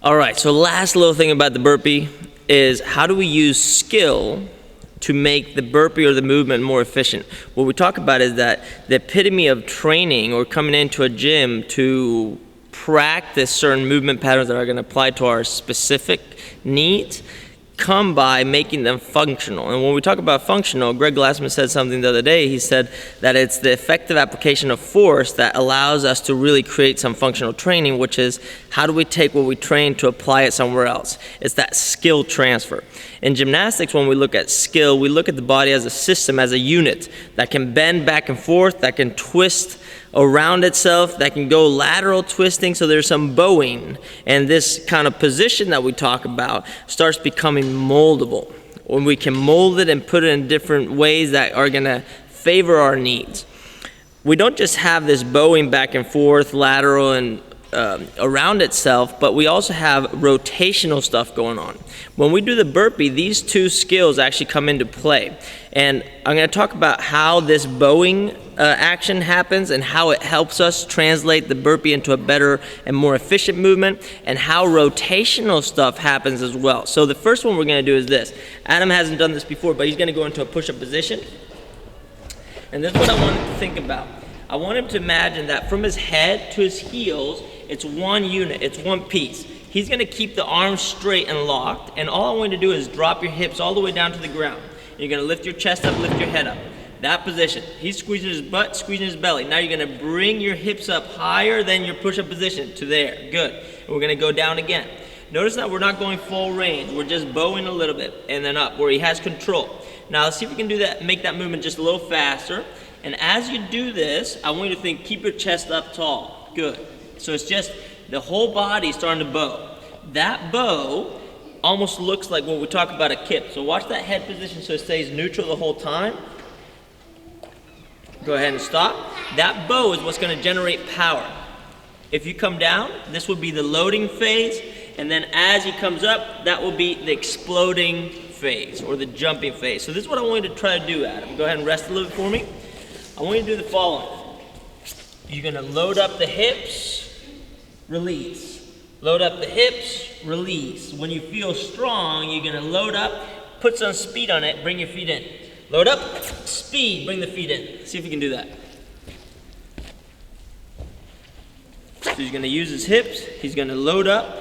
All right, so last little thing about the burpee is how do we use skill to make the burpee or the movement more efficient? What we talk about is that the epitome of training or coming into a gym to practice certain movement patterns that are going to apply to our specific needs come by making them functional. And when we talk about functional, Greg Glassman said something the other day. He said that it's the effective application of force that allows us to really create some functional training, which is how do we take what we train to apply it somewhere else? It's that skill transfer. In gymnastics, when we look at skill, we look at the body as a system, as a unit that can bend back and forth, that can twist around itself, that can go lateral twisting, so there's some bowing. And this kind of position that we talk about starts becoming moldable. When we can mold it and put it in different ways that are going to favor our needs. We don't just have this bowing back and forth, lateral and around itself, but we also have rotational stuff going on. When we do the burpee, these two skills actually come into play. And I'm going to talk about how this bowing action happens and how it helps us translate the burpee into a better and more efficient movement, and how rotational stuff happens as well. So the first one we're going to do is this. Adam hasn't done this before, but he's going to go into a push-up position. And this is what I want him to think about. I want him to imagine that from his head to his heels, it's one unit, it's one piece. He's going to keep the arms straight and locked, and all I want you to do is drop your hips all the way down to the ground. You're going to lift your chest up, lift your head up. That position. He's squeezing his butt, squeezing his belly. Now you're going to bring your hips up higher than your push-up position to there. Good. And we're going to go down again. Notice that we're not going full range. We're just bowing a little bit and then up where he has control. Now let's see if we can do that, make that movement just a little faster. And as you do this, I want you to think, keep your chest up tall. Good. So it's just the whole body starting to bow. That bow almost looks like when we talk about a kip. So watch that head position so it stays neutral the whole time. Go ahead and stop. That bow is what's going to generate power. If you come down, this will be the loading phase. And then as he comes up, that will be the exploding phase or the jumping phase. So this is what I want you to try to do, Adam. Go ahead and rest a little bit for me. I want you to do the following. You're going to load up the hips, release. Load up the hips, release. When you feel strong, you're going to load up, put some speed on it, bring your feet in. Load up, speed, bring the feet in. See if you can do that. So he's going to use his hips. He's going to load up.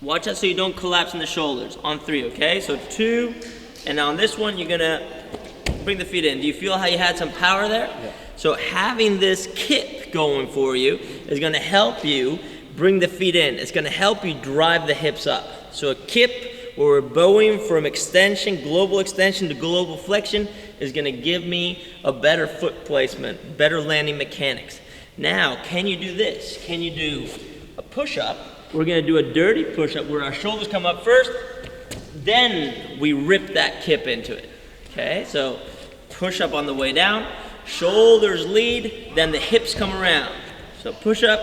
Watch that so you don't collapse in the shoulders. On 3, okay? So 2, and now on this one, you're going to bring the feet in. Do you feel how you had some power there? Yeah. So having this kip going for you is going to help you bring the feet in. It's going to help you drive the hips up. So a kip where we're bowing from extension, global extension to global flexion is going to give me a better foot placement, better landing mechanics. Now, can you do this? Can you do a push-up? We're going to do a dirty push-up where our shoulders come up first, then we rip that kip into it. Okay, so push-up on the way down, shoulders lead, then the hips come around. So push-up,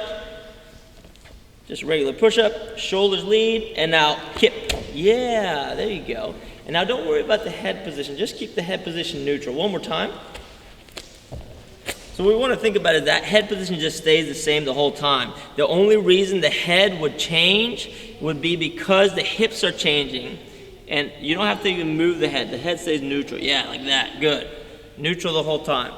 just regular push-up, shoulders lead, and now kip. Yeah, there you go. And now don't worry about the head position. Just keep the head position neutral. One more time. So what we want to think about is that head position just stays the same the whole time. The only reason the head would change would be because the hips are changing. And you don't have to even move the head. The head stays neutral. Yeah, like that. Good. Neutral the whole time.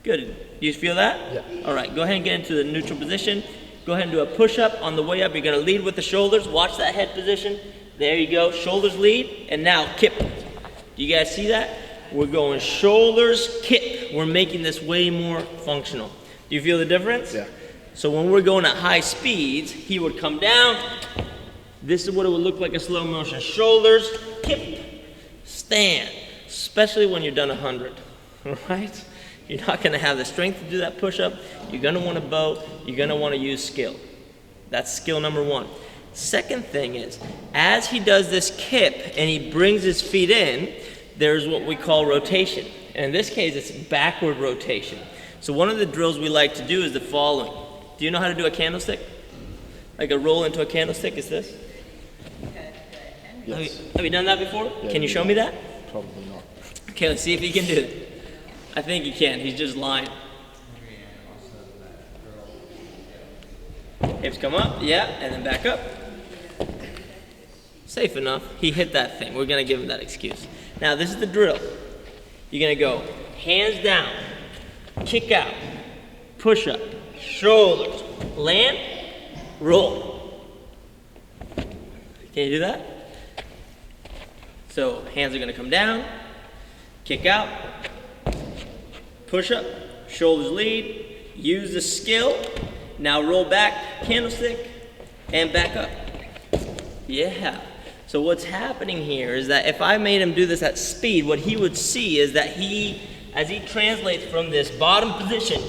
Good. Do you feel that? Yeah. All right, go ahead and get into the neutral position. Go ahead and do a push-up. On the way up, you're going to lead with the shoulders. Watch that head position. There you go. Shoulders lead. And now kip. Do you guys see that? We're going shoulders, kip. We're making this way more functional. Do you feel the difference? Yeah. So when we're going at high speeds, he would come down. This is what it would look like in slow motion. Shoulders, kip, stand. Especially when you're done 100. All right? You're not going to have the strength to do that push-up. You're going to want to bow. You're going to want to use skill. That's skill number 1. Second thing is, as he does this kip and he brings his feet in, there's what we call rotation. And in this case, it's backward rotation. So one of the drills we like to do is the following. Do you know how to do a candlestick? Like a roll into a candlestick is this? Yes. Have you done that before? Yeah, can you show me that? Probably not. Okay, let's see if he can do it. I think he can. He's just lying. Hips come up, yeah, and then back up. Safe enough. He hit that thing. We're gonna give him that excuse. Now this is the drill. You're gonna go hands down, kick out, push up, shoulders, land, roll. Can you do that? So hands are gonna come down, kick out, push up, shoulders lead, use the skill. Now roll back, candlestick, and back up. Yeah. So what's happening here is that if I made him do this at speed, what he would see is that as he translates from this bottom position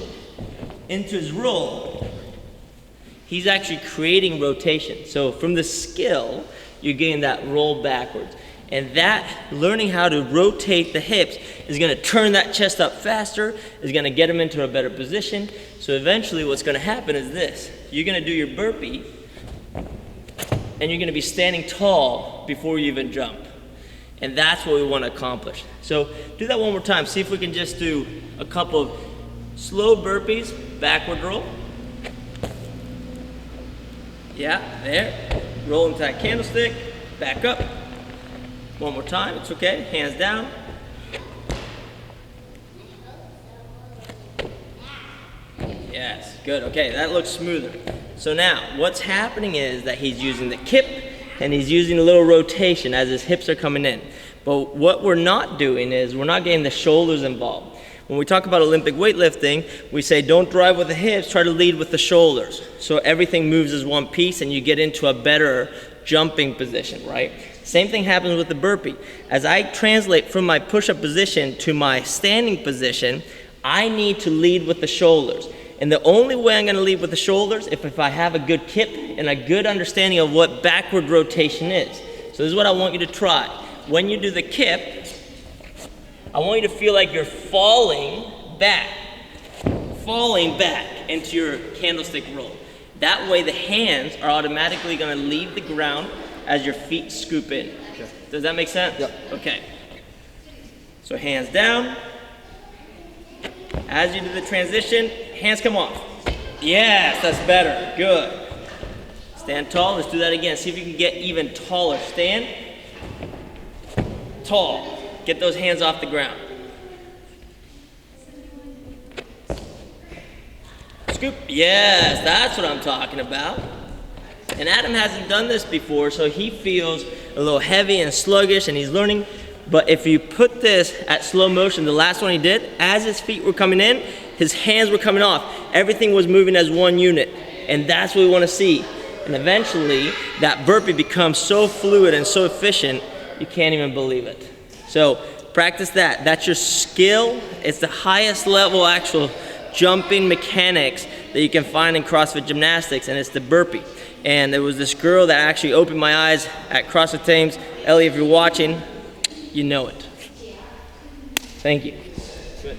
into his roll, he's actually creating rotation. So from the skill, you're getting that roll backwards. And that, learning how to rotate the hips is gonna turn that chest up faster, is gonna get him into a better position. So eventually what's gonna happen is this. You're gonna do your burpee, and you're gonna be standing tall before you even jump. And that's what we wanna accomplish. So do that one more time. See if we can just do a couple of slow burpees, backward roll. Yeah, there. Roll into that candlestick, back up. One more time, it's okay, hands down. Yes, good, okay, that looks smoother. So now, what's happening is that he's using the kip and he's using a little rotation as his hips are coming in. But what we're not doing is we're not getting the shoulders involved. When we talk about Olympic weightlifting, we say don't drive with the hips, try to lead with the shoulders. So everything moves as one piece and you get into a better jumping position, right? Same thing happens with the burpee. As I translate from my push-up position to my standing position, I need to lead with the shoulders. And the only way I'm gonna lead with the shoulders is if I have a good kip and a good understanding of what backward rotation is. So this is what I want you to try. When you do the kip, I want you to feel like you're falling back into your candlestick roll. That way the hands are automatically gonna leave the ground as your feet scoop in. Okay. Does that make sense? Yep. Okay. So hands down. As you do the transition, hands come off. Yes, that's better. Good. Stand tall. Let's do that again. See if you can get even taller. Stand tall. Get those hands off the ground. Scoop. Yes, that's what I'm talking about. And Adam hasn't done this before, so he feels a little heavy and sluggish, and he's learning. But if you put this at slow motion, the last one he did, as his feet were coming in, his hands were coming off. Everything was moving as one unit, and that's what we want to see. And eventually, that burpee becomes so fluid and so efficient, you can't even believe it. So practice that. That's your skill. It's the highest level actual jumping mechanics that you can find in CrossFit gymnastics, and it's the burpee. And there was this girl that actually opened my eyes at CrossFit Games. Ellie, if you're watching, you know it. Thank you. Good.